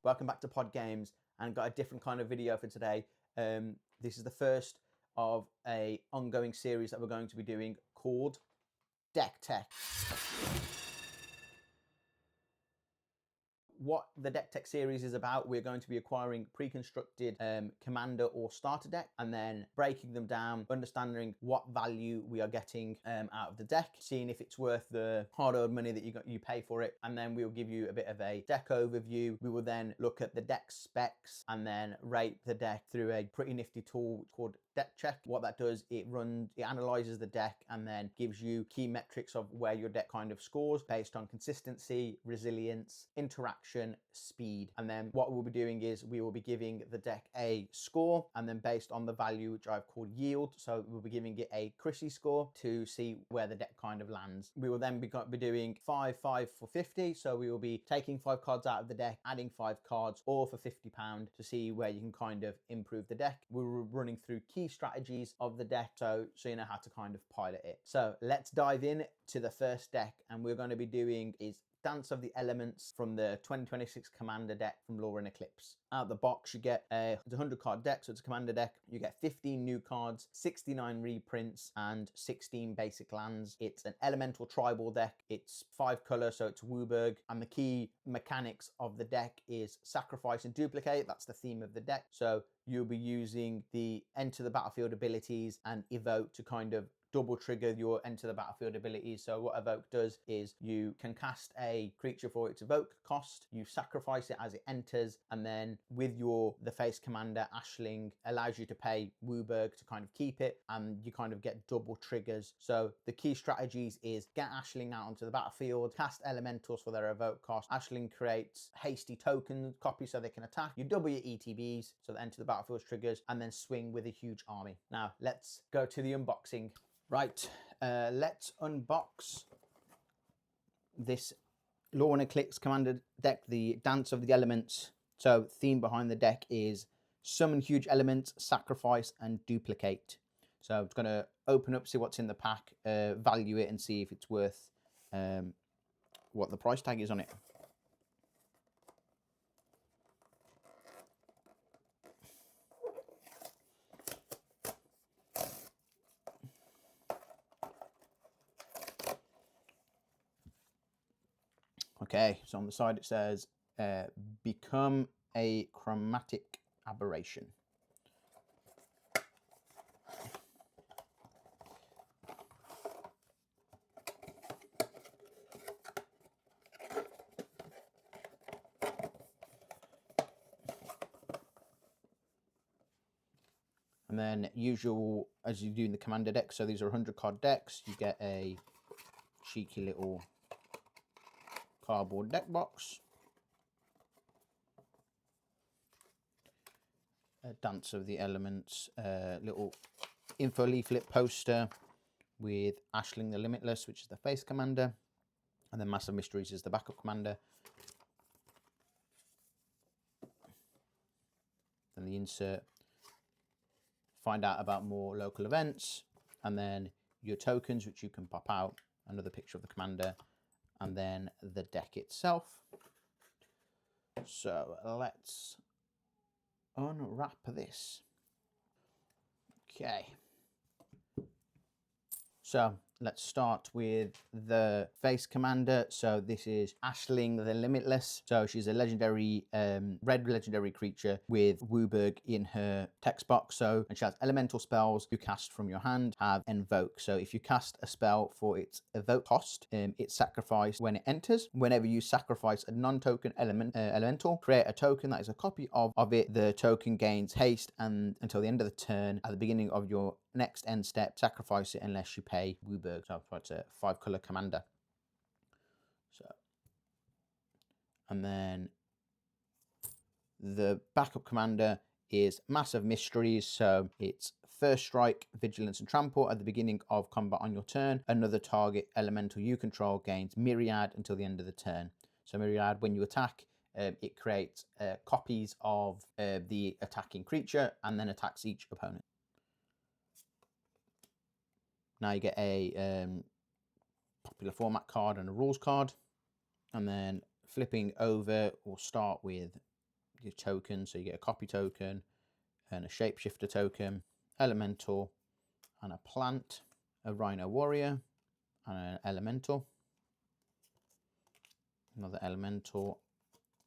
Welcome back to Pod Games, and got a different kind of video for today. This is the first of a ongoing series that we're going to be doing called Deck Tech. What the Deck Tech series is about, we're going to be acquiring pre-constructed commander or starter deck and then breaking them down, understanding what value we are getting out of the deck, seeing if it's worth the hard-earned money that you pay for it, and then we'll give you a bit of a deck overview. We will then look at the deck specs and then rate the deck through a pretty nifty tool called Deck Check. What that does, it analyzes the deck and then gives you key metrics of where your deck kind of scores based on consistency, resilience, interaction, speed. And then what we'll be doing is we will be giving the deck a score, and then based on the value, which I've called yield, so we'll be giving it a Chrissy score to see where the deck kind of lands. We will then be doing 5 for 50, so we will be taking 5 cards out of the deck, adding 5 cards, all for £50 to see where you can kind of improve the deck. We're running through key strategies of the deck so you know how to kind of pilot it. So let's dive in to the first deck, and we're going to be doing is Dance of the Elements from the 2026 Commander deck from Lorwyn Eclipsed. Out of the box, you get it's a 100 card deck, so it's a Commander deck. You get 15 new cards, 69 reprints, and 16 basic lands. It's an elemental tribal deck. It's 5 color, so it's Wooburg. And the key mechanics of the deck is sacrifice and duplicate. That's the theme of the deck. So you'll be using the enter the battlefield abilities and evoke to kind of double trigger your enter the battlefield abilities. So what evoke does is you can cast a creature for its evoke cost, you sacrifice it as it enters, and then with the face commander Ashling allows you to pay Wooburg to kind of keep it, and you kind of get double triggers. So the key strategies is get Ashling out onto the battlefield, cast elementals for their evoke cost. Ashling creates hasty token copy so they can attack. You double your ETBs so that enter the battlefield triggers, and then swing with a huge army. Now let's go to the unboxing. Right, let's unbox this Lorwyn Eclipsed Commander deck, the Dance of the Elements. So theme behind the deck is summon huge elements, sacrifice, and duplicate. So I'm going to open up, see what's in the pack, value it, and see if it's worth what the price tag is on it. Okay, so on the side it says, become a chromatic aberration. And then usual, as you do in the commander deck, so these are 100 card decks, you get a cheeky little cardboard deck box, a Dance of the Elements, little info leaflet poster with Ashling the Limitless, which is the face commander, and then Massive Mysteries is the backup commander. Then the insert, find out about more local events, and then your tokens, which you can pop out, another picture of the commander, and then the deck itself. So let's unwrap this. Okay. So let's start with the face commander. So this is Ashling the Limitless. So she's a legendary, red legendary creature with Wooburg in her text box. So, and she has elemental spells you cast from your hand have invoke. So if you cast a spell for its evoke cost, it's sacrificed when it enters. Whenever you sacrifice a non-token elemental, create a token that is a copy of it. The token gains haste and until the end of the turn. At the beginning of your next end step, sacrifice it unless you pay Wooburg. So it's a 5 color commander. So, and then the backup commander is Massive Mysteries. So it's first strike, vigilance, and trample at the beginning of combat on your turn. Another target elemental you control gains myriad until the end of the turn. So myriad, when you attack, it creates copies of the attacking creature and then attacks each opponent. Now you get a popular format card and a rules card, and then flipping over, we'll start with your tokens. So you get a copy token and a shapeshifter token, elemental and a plant, a rhino warrior and an elemental, another elemental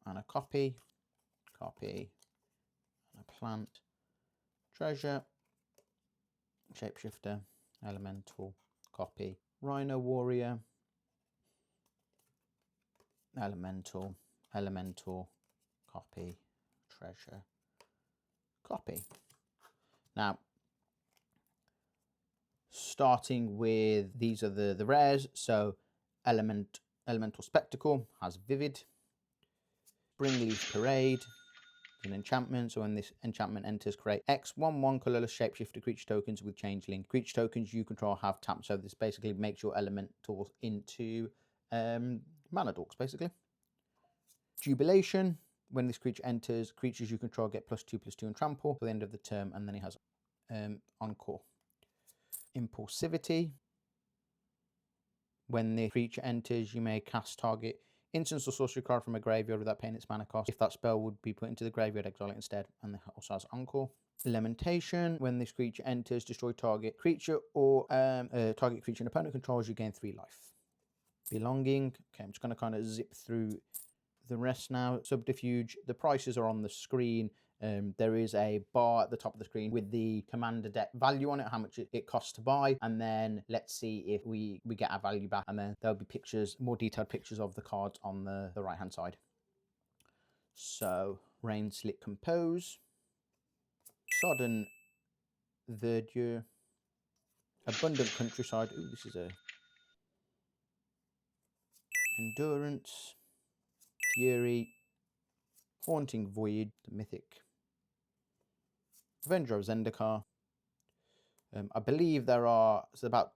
and a copy, and a plant, treasure, shapeshifter, elemental, copy, rhino warrior, elemental, copy, treasure, copy. Now, starting with, these are the rares. So elemental spectacle has vivid. Springleaf parade is an enchantment. So when this enchantment enters, create X/1/1 colorless shapeshifter creature tokens with changeling. Creature tokens you control have tapped. So this basically makes your elementals into mana dorks, basically. Jubilation. When this creature enters, creatures you control get +2/+2 and trample to the end of the term, and then he has encore. Impulsivity. When the creature enters, you may cast target instance or sorcery card from a graveyard without paying its mana cost. If that spell would be put into the graveyard, exile it instead, and it also has encore. Lamentation. When this creature enters, destroy target creature or target creature an opponent controls, you gain 3 life. Belonging. Okay, I'm just going to kind of zip through the rest now. Subterfuge. The prices are on the screen. There is a bar at the top of the screen with the commander deck value on it, how much it costs to buy, and then let's see if we get our value back, and then there'll be pictures, more detailed pictures of the cards on the right hand side. So Rain Slick Compose, Sodden Verdure, Abundant Countryside. Ooh, this is a Endurance, Fury, Haunting Void, the Mythic, Avenger of Zendikar. I believe there are about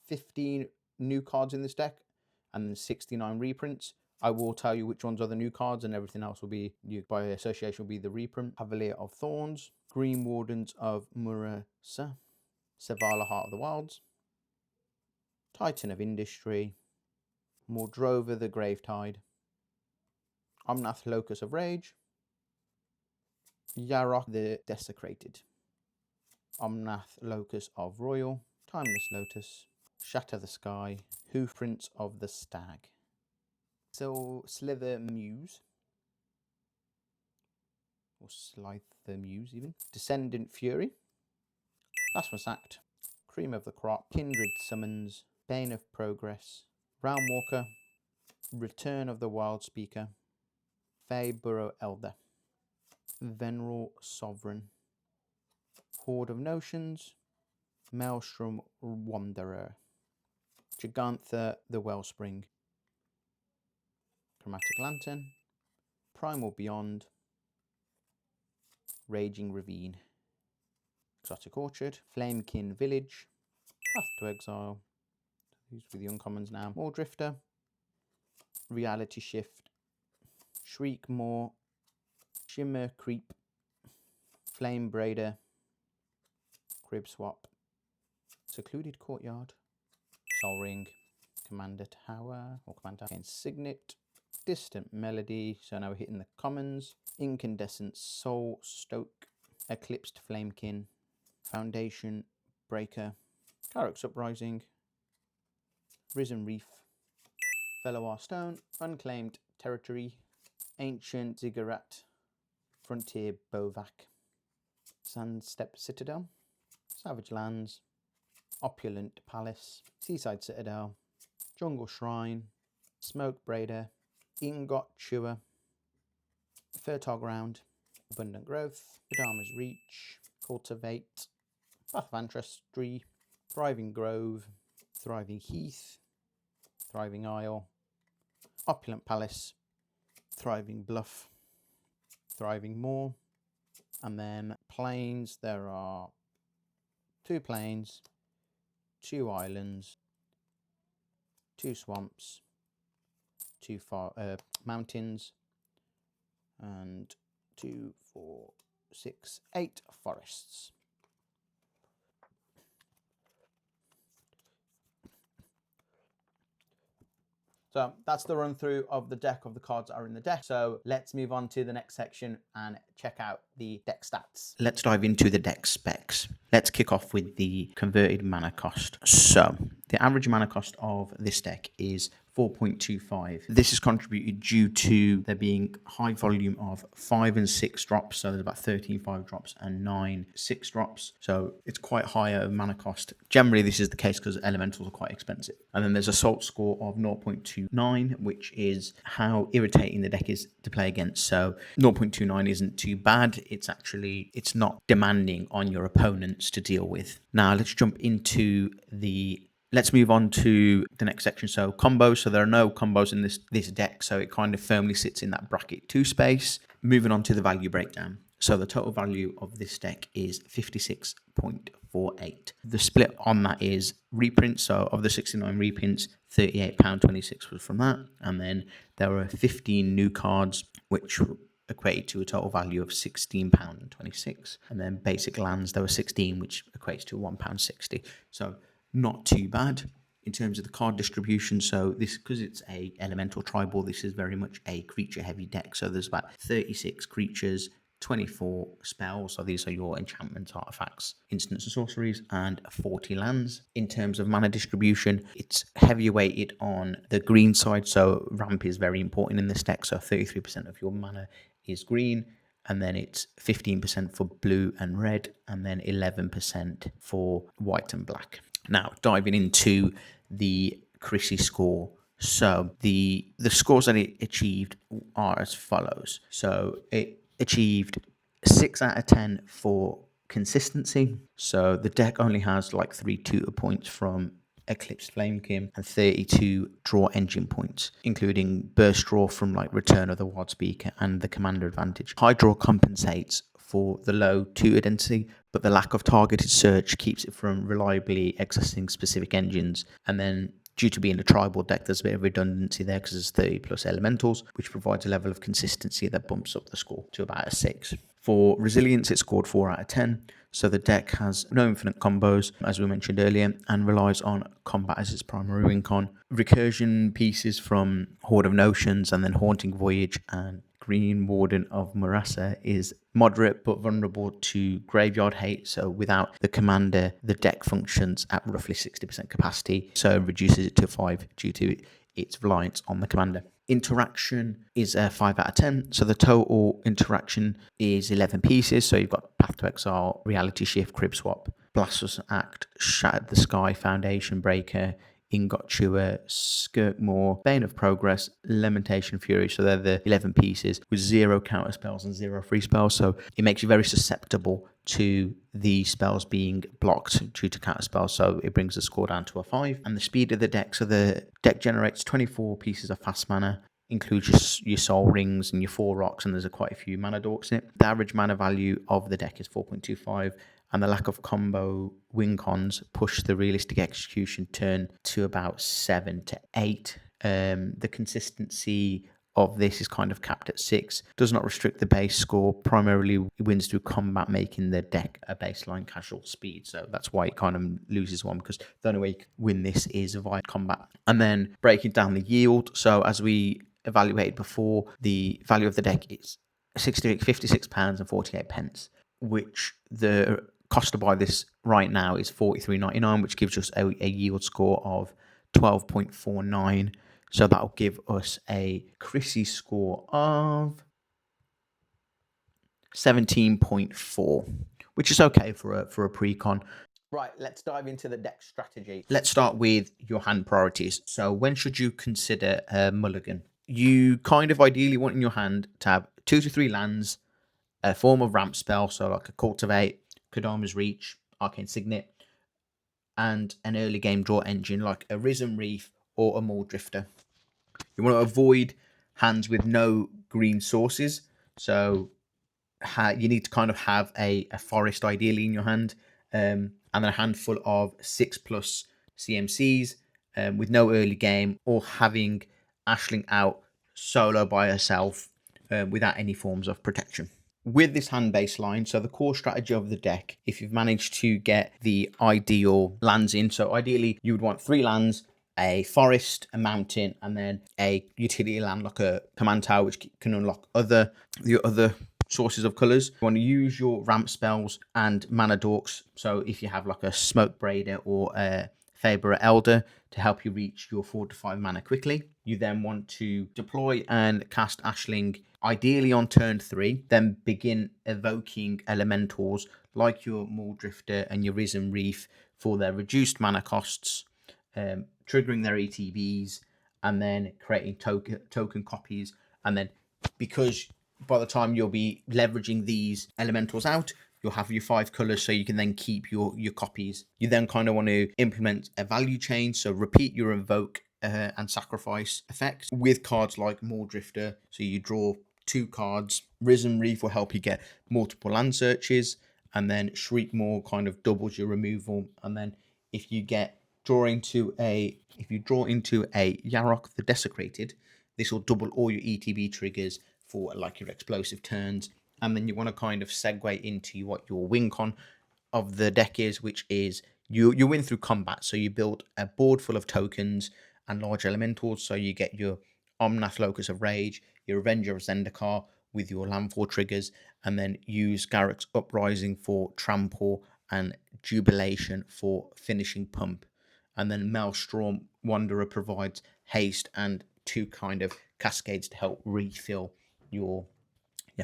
15 new cards in this deck and then 69 reprints. I will tell you which ones are the new cards, and everything else will be, by association, will be the reprint. Cavalier of Thorns, Green Wardens of Murasa, Sevala Heart of the Wilds, Titan of Industry, Mordrova the Gravetide, Omnath Locus of Rage, Yarok the Desecrated, Omnath Locus of Royal, Timeless Lotus, Shatter the Sky, Hoofprints of the Stag, Slither Muse, or Slither Muse even, Descendant Fury, Plasmus Act, Cream of the Crop, Kindred Summons, Bane of Progress, Realm Walker, Return of the Wild Speaker, Fey Burrow Elder, Veneral Sovereign, Horde of Notions, Maelstrom Wanderer, Gigantha the Wellspring, Chromatic Lantern, Primal Beyond, Raging Ravine, Exotic Orchard, Flamekin Village, Path to Exile, these with the uncommons now, More Drifter, Reality Shift, Shriek Maw, Shimmer Creep, Flame Braider, Crib Swap, Secluded Courtyard, Sol Ring, Commander Tower, or Commander Signet, Distant Melody, so now we're hitting the commons, Incandescent Soul Stoke, Eclipsed Flamekin, Foundation Breaker, Carrick's Uprising, Risen Reef, Fellow Stone, Unclaimed Territory, Ancient Ziggurat, Frontier Bovac, Sandstep Citadel, Savage Lands, Opulent Palace, Seaside Citadel, Jungle Shrine, Smoke Braider, Ingot Chewer, Fertile Ground, Abundant Growth, Kadama's Reach, Cultivate, Path of Ancestry, Thriving Grove, Thriving Heath, Thriving Isle, Opulent Palace, Thriving Bluff, Thriving Moor, and then plains. There are 2 plains, 2 islands, 2 swamps, 2 mountains, and 2, 4, 6, 8 forests. So that's the run through of the deck of the cards that are in the deck. So let's move on to the next section and check out the deck stats. Let's dive into the deck specs. Let's kick off with the converted mana cost. So the average mana cost of this deck is 4.25. This is contributed due to there being high volume of 5 and 6 drops. So there's about 13 5 drops and 9 6 drops. So it's quite higher mana cost. Generally, this is the case because elementals are quite expensive. And then there's a salt score of 0.29, which is how irritating the deck is to play against. So 0.29 isn't too bad. It's not demanding on your opponents to deal with. Now let's jump into Let's move on to the next section. So combos. So there are no combos in this deck. So it kind of firmly sits in that bracket 2 space. Moving on to the value breakdown. So the total value of this deck is 56.48. The split on that is reprints. So of the 69 reprints, £38.26 was from that. And then there were 15 new cards, which equated to a total value of £16.26. And then basic lands, there were 16, which equates to £1.60. So not too bad in terms of the card distribution. So this, because it's a elemental tribal, this is very much a creature heavy deck. So there's about 36 creatures, 24 spells. So these are your enchantments, artifacts, instants and sorceries, and 40 lands. In terms of mana distribution, it's heavy weighted on the green side. So ramp is very important in this deck. So 33% of your mana is green. And then it's 15% for blue and red, and then 11% for white and black. Now, diving into the Chrissy score. So the scores that it achieved are as follows. So it achieved 6 out of 10 for consistency. So the deck only has like 3 tutor points from Eclipsed Flamekin and 32 draw engine points, including burst draw from like Return of the Wild Speaker and the Commander Advantage. High draw compensates for the low tutor density, but the lack of targeted search keeps it from reliably accessing specific engines. And then due to being a tribal deck, there's a bit of redundancy there because there's 30 plus elementals, which provides a level of consistency that bumps up the score to about a 6. For resilience, it scored 4 out of 10. So the deck has no infinite combos, as we mentioned earlier, and relies on combat as its primary Wincon. Recursion pieces from Horde of Notions and then Haunting Voyage and Green Warden of Marassa is moderate but vulnerable to graveyard hate. So without the commander, the deck functions at roughly 60% capacity, so it reduces it to 5 due to its reliance on the commander. Interaction is a 5 out of 10. So the total interaction is 11 pieces. So you've got Path to Exile, Reality Shift, Crib Swap, Blasphemous Act, Shattered the Sky, Foundation Breaker, Ingot Chewer, Skirkmore, Bane of Progress, Lamentation Fury. So they're the 11 pieces with 0 counter spells and 0 free spells. So it makes you very susceptible to the spells being blocked due to counter spells. So it brings the score down to a 5. And the speed of the deck. So the deck generates 24 pieces of fast mana, includes your soul rings and your 4 rocks, and there's quite a few mana dorks in it. The average mana value of the deck is 4.25. And the lack of combo Wincons push the realistic execution turn to about 7 to 8. The consistency of this is kind of capped at 6. Does not restrict the base score. Primarily wins through combat, making the deck a baseline casual speed. So that's why it kind of loses 1, because the only way you can win this is via combat. And then breaking down the yield. So as we evaluated before, the value of the deck is £56.48, which the cost to buy this right now is $43.99, which gives us a yield score of 12.49. So that'll give us a Chrissy score of 17.4, which is okay for a precon. Right, let's dive into the deck strategy. Let's start with your hand priorities. So when should you consider a mulligan? You kind of ideally want in your hand to have 2 to 3 lands, a form of ramp spell, so like a Cultivate, Kodama's Reach, Arcane Signet, and an early game draw engine like a Risen Reef or a Maul Drifter. You want to avoid hands with no green sources, so you need to kind of have a forest ideally in your hand, and then a handful of 6+ CMCs with no early game, or having Ashling out solo by herself without any forms of protection. With this hand baseline, so the core strategy of the deck, if you've managed to get the ideal lands in, so ideally you would want 3 lands, a forest, a mountain, and then a utility land like a command tower, which can unlock the other sources of colors. You want to use your ramp spells and mana dorks. So if you have like a Smoke Braider or a Faber Elder to help you reach your 4 to 5 mana quickly. You then want to deploy and cast Ashling ideally on turn 3, then begin evoking elementals like your Muldrifter and your Risen Reef for their reduced mana costs, triggering their ETBs, and then creating token copies. And then because by the time you'll be leveraging these elementals out, you'll have your 5 colors, so you can then keep your copies. You then kind of want to implement a value chain, so repeat your invoke and sacrifice effects with cards like Muldrifter. So you draw 2 cards. Risen Reef will help you get multiple land searches, and then Shriekmaw kind of doubles your removal. And then if you draw into a Yarok the Desecrated, this will double all your ETB triggers for like your explosive turns. And then you want to kind of segue into what your Wincon of the deck is, which is you win through combat. So you build a board full of tokens and large elementals. So you get your Omnath Locus of Rage, your Avenger of Zendikar with your landfall triggers, and then use Garruk's Uprising for trample and Jubilation for finishing pump. And then Maelstrom Wanderer provides haste and 2 kind of cascades to help refill your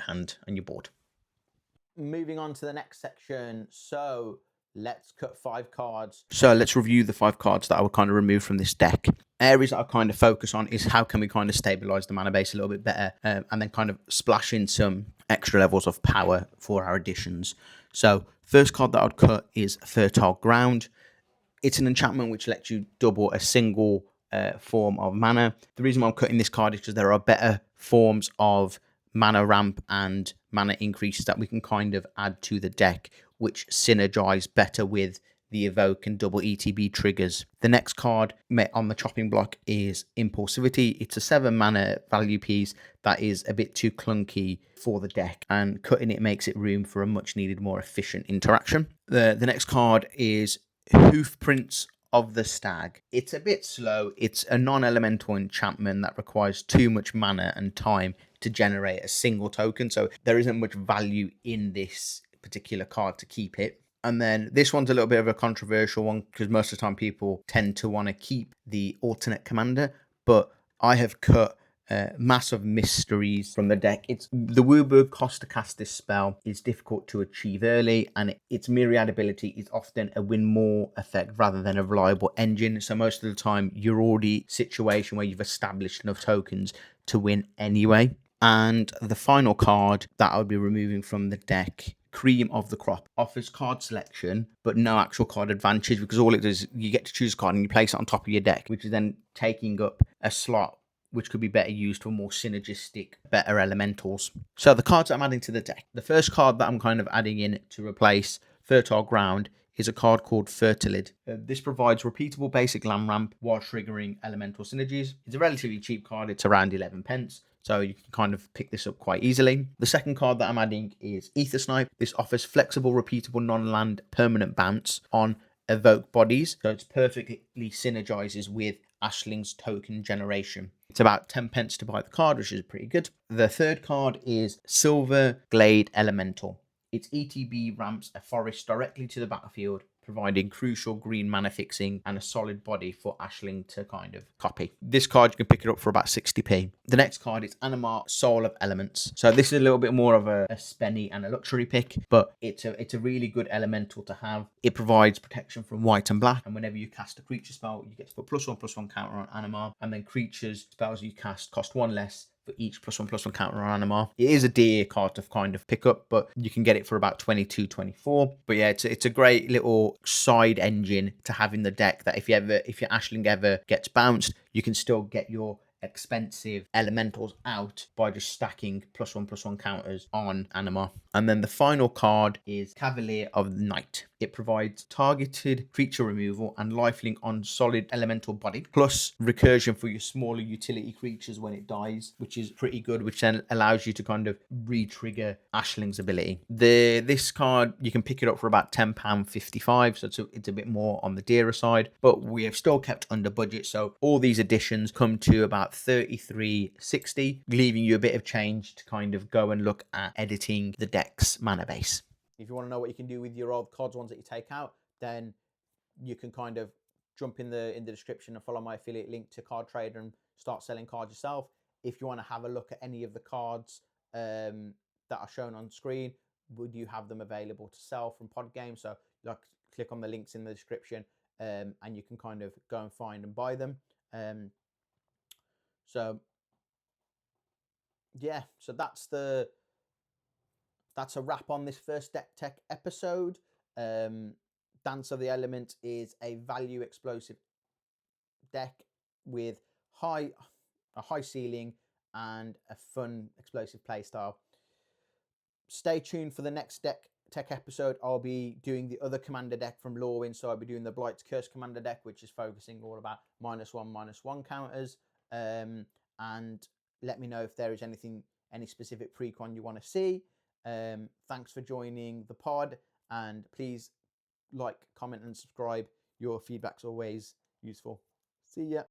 hand and your board. Moving on to the next section. So let's cut 5 cards. So let's review the 5 cards that I would kind of remove from this deck. Areas that I kind of focus on is how can we kind of stabilize the mana base a little bit better, and then kind of splash in some extra levels of power for our additions. So first card that I'd cut is Fertile Ground. It's an enchantment which lets you double a single form of mana. The reason why I'm cutting this card is because there are better forms of mana ramp and mana increases that we can kind of add to the deck, which synergize better with the evoke and double ETB triggers. The next card on the chopping block is Impulsivity. It's a 7 mana value piece that is a bit too clunky for the deck, and cutting it makes it room for a much needed, more efficient interaction. The next card is Hoofprints of the Stag. It's a bit slow. It's a non-elemental enchantment that requires too much mana and time to generate a single token, so there isn't much value in this particular card to keep it. And then this one's a little bit of a controversial one because most of the time people tend to want to keep the alternate commander, but I have cut Mass of Mysteries from the deck. It's the Wooburg cost to cast this spell is difficult to achieve early, and its myriad ability is often a win more effect rather than a reliable engine. So most of the time you're already situation where you've established enough tokens to win anyway. And the final card that I would be removing from the deck, Cream of the Crop, offers card selection but no actual card advantage, because all it does is you get to choose a card and you place it on top of your deck, which is then taking up a slot which could be better used for more synergistic, better elementals. So the cards I'm adding to the deck. The first card that I'm kind of adding in to replace Fertile Ground is a card called Fertilid. This provides repeatable basic land ramp while triggering elemental synergies. It's a relatively cheap card. It's around 11 pence. So you can kind of pick this up quite easily. The second card that I'm adding is Ether Snipe. This offers flexible, repeatable, non-land permanent bounce on evoke bodies. So it's perfectly synergizes with Ashling's token generation. It's about 10 pence to buy the card, which is pretty good. The third card is Silver Glade Elemental. Its ETB ramps a forest directly to the battlefield, providing crucial green mana fixing and a solid body for Ashling to kind of copy. This card, you can pick it up for about 60p. The next card is Animar Soul of Elements. So this is a little bit more of a spenny and a luxury pick, but it's a really good elemental to have. It provides protection from white and black, and whenever you cast a creature spell, you get to put +1/+1 counter on Animar, and then creatures spells you cast cost 1 less for each +1/+1 counter on Animar. It is a dear card to kind of pick up, but you can get it for about 22, 24. But yeah, it's a great little side engine to have in the deck, that if your Ashling ever gets bounced, you can still get your expensive elementals out by just stacking +1/+1 counters on Animar. And then the final card is Cavalier of the Night. It provides targeted creature removal and lifelink on solid elemental body, plus recursion for your smaller utility creatures when it dies, which is pretty good, which then allows you to kind of re-trigger Ashling's ability. This card, you can pick it up for about £10.55, so it's a bit more on the dearer side, but we have still kept under budget, so all these additions come to about $33.60, leaving you a bit of change to kind of go and look at editing the deck's mana base. If you want to know what you can do with your old cards, ones that you take out, then you can kind of jump in the description and follow my affiliate link to Card Trader and start selling cards yourself. If you want to have a look at any of the cards that are shown on screen, would you have them available to sell from Pod Games? So like, click on the links in the description, and you can kind of go and find and buy them. So yeah, so that's a wrap on this first deck tech episode. Dance of the Element is a value explosive deck with a high ceiling and a fun explosive playstyle. Stay tuned for the next deck tech episode. I'll be doing the other commander deck from Lorwyn, so I'll be doing the Blight's Curse commander deck, which is focusing all about -1/-1 counters. And let me know if there is any specific precon you want to see. Thanks for joining the pod, and please like, comment, and subscribe. Your feedback's always useful. See ya.